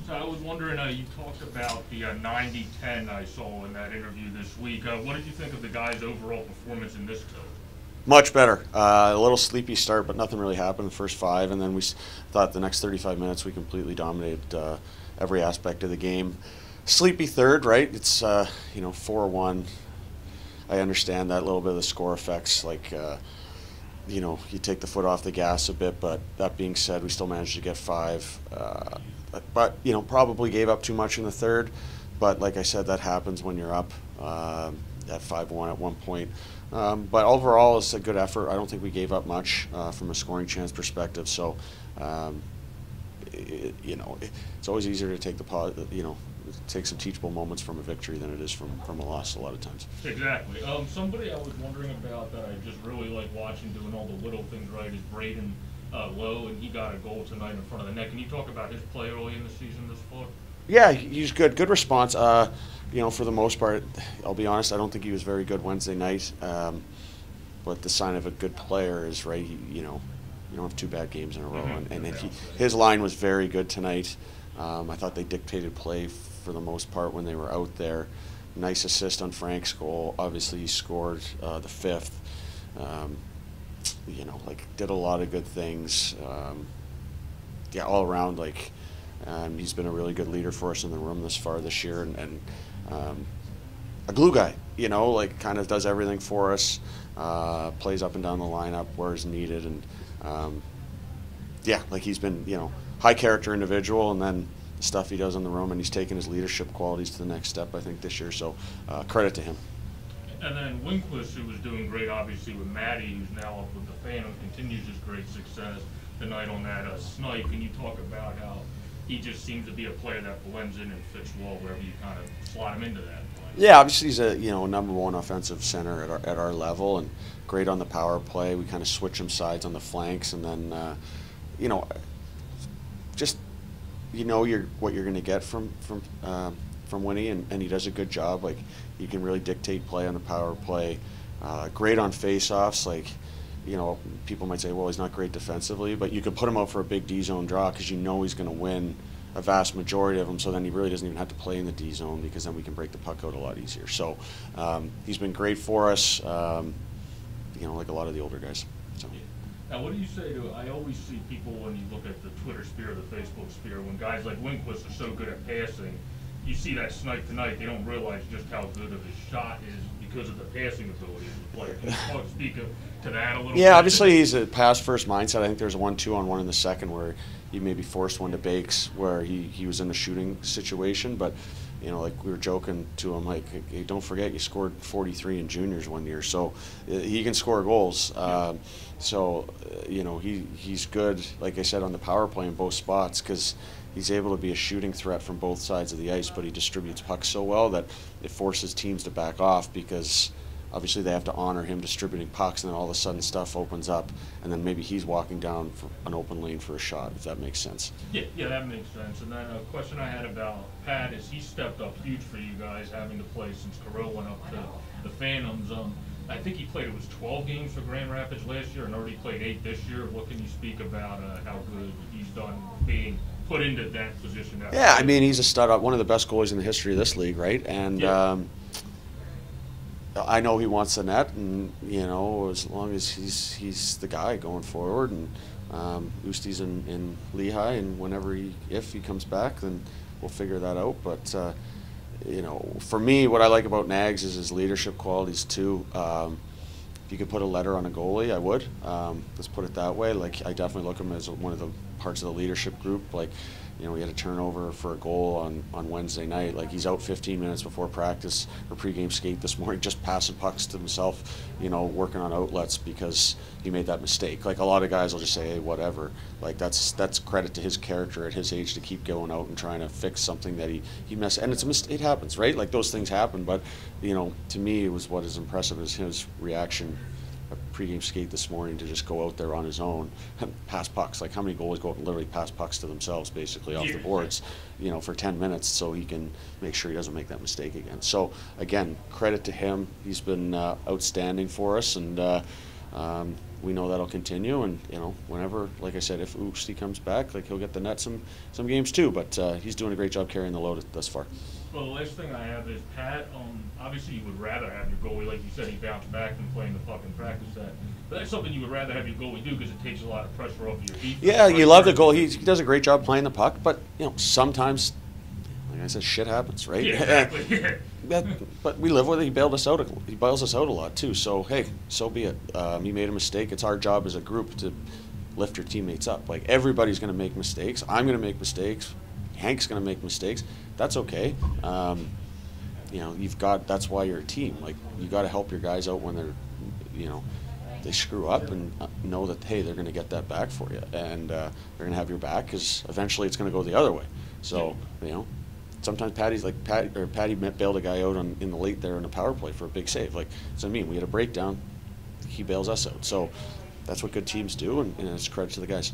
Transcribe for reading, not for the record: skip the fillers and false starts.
So I was wondering, you talked about the 90-10 I saw in that interview this week. What did you think of the guys' overall performance in this tilt? Much better. A little sleepy start, but nothing really happened in the first five, and then we thought the next 35 minutes we completely dominated every aspect of the game. Sleepy third, right? It's 4-1. I understand that, a little bit of the score effects, you take the foot off the gas a bit, but that being said, we still managed to get five. But probably gave up too much in the third. But like I said, that happens when you're up at 5-1 at one point. But overall, it's a good effort. I don't think we gave up much from a scoring chance perspective. So, it's always easier to take take some teachable moments from a victory than it is from a loss a lot of times. Exactly. Somebody I was wondering about that I just really like watching doing all the little things right is Braden Lowe, and he got a goal tonight in front of the net. Can you talk about his play early in the season this far? Yeah, he's good. Good response. For the most part, I'll be honest, I don't think he was very good Wednesday night. But the sign of a good player is, right, you don't have two bad games in a row. And his line was very good tonight. I thought they dictated play for the most part when they were out there. Nice assist on Frank's goal. Obviously, he scored the fifth. Did a lot of good things. All around, he's been a really good leader for us in the room this far this year, and a glue guy, kind of does everything for us, plays up and down the lineup where is needed, and he's been, high character individual, and then the stuff he does in the room, and he's taken his leadership qualities to the next step, I think, this year, so credit to him. And then Winquist, who was doing great, obviously, with Maddie, who's now up with the Phantom, continues his great success tonight on that snipe. Can you talk about how he just seems to be a player that blends in and fits well wherever you kind of slot him into that play? Yeah, obviously he's a number one offensive center at our level, and great on the power play. We kind of switch him sides on the flanks, and then what you're going to get from Winnie, and he does a good job. He can really dictate play on the power play. Great on face-offs. People might say, well, he's not great defensively, but you can put him out for a big D-zone draw because he's going to win a vast majority of them, so then he really doesn't even have to play in the D-zone because then we can break the puck out a lot easier. So he's been great for us, like a lot of the older guys. So. Now, what do you say to, I always see people when you look at the Twitter sphere, the Facebook sphere, when guys like Winquist are so good at passing, you see that snipe tonight, they don't realize just how good of his shot is because of the passing ability of the player. Can you speak to that a little bit? Yeah, obviously he's a pass-first mindset. I think there's a 1-2-on-1 in the second where he maybe forced one to Bakes where he was in a shooting situation, but we were joking to him, hey, don't forget you scored 43 in juniors one year, so he can score goals. He's good, like I said, on the power play in both spots because he's able to be a shooting threat from both sides of the ice, but he distributes pucks so well that it forces teams to back off because obviously they have to honor him distributing pucks, and then all of a sudden stuff opens up, and then maybe he's walking down for an open lane for a shot, if that makes sense. Yeah, that makes sense. And then a question I had about Pat is he stepped up huge for you guys, having to play since Carell went up to the Phantoms. I think he played, 12 games for Grand Rapids last year and already played 8 this year. What can you speak about how good he's done being put into that position? Yeah, he's a stud, one of the best goalies in the history of this league, right? And I know he wants the net, and as long as he's the guy going forward, and Usti's in Lehigh, and if he comes back, then we'll figure that out. But for me, what I like about Nags is his leadership qualities too. If you could put a letter on a goalie, I would. Let's put it that way. I definitely look at him as one of the parts of the leadership group. He had a turnover for a goal on Wednesday night. He's out 15 minutes before practice or pregame skate this morning, just passing pucks to himself, working on outlets because he made that mistake. A lot of guys will just say, hey, whatever. That's credit to his character at his age to keep going out and trying to fix something that he messed. And it happens, right? Those things happen. But to me, it was what is impressive is his reaction. A pregame skate this morning to just go out there on his own and pass pucks. How many goalies go out and literally pass pucks to themselves basically off the boards, for 10 minutes so he can make sure he doesn't make that mistake again. So again, credit to him. He's been outstanding for us, and we know that'll continue, and whenever, like I said, if Oosty comes back, like he'll get the net some games too. But he's doing a great job carrying the load thus far. Well, the last thing I have is Pat. Obviously, you would rather have your goalie, like you said, he bounced back from playing the puck in practice set. But that's something you would rather have your goalie do because it takes a lot of pressure off your defense. Yeah, you love the goal. He does a great job playing the puck, but sometimes, like I said, shit happens, right? Yeah, exactly. But we live with it. He bailed us out. He bails us out a lot too. So hey, so be it. He made a mistake. It's our job as a group to lift your teammates up. Like, everybody's going to make mistakes. I'm going to make mistakes. Hank's going to make mistakes. That's okay. That's why you're a team. Like, you got to help your guys out when they screw up, and know that, hey, they're going to get that back for you, and they're going to have your back, because eventually it's going to go the other way. So sometimes Patty bailed a guy out in the late there in a power play for a big save. Like, so we had a breakdown, he bails us out. So that's what good teams do, and it's credit to the guys.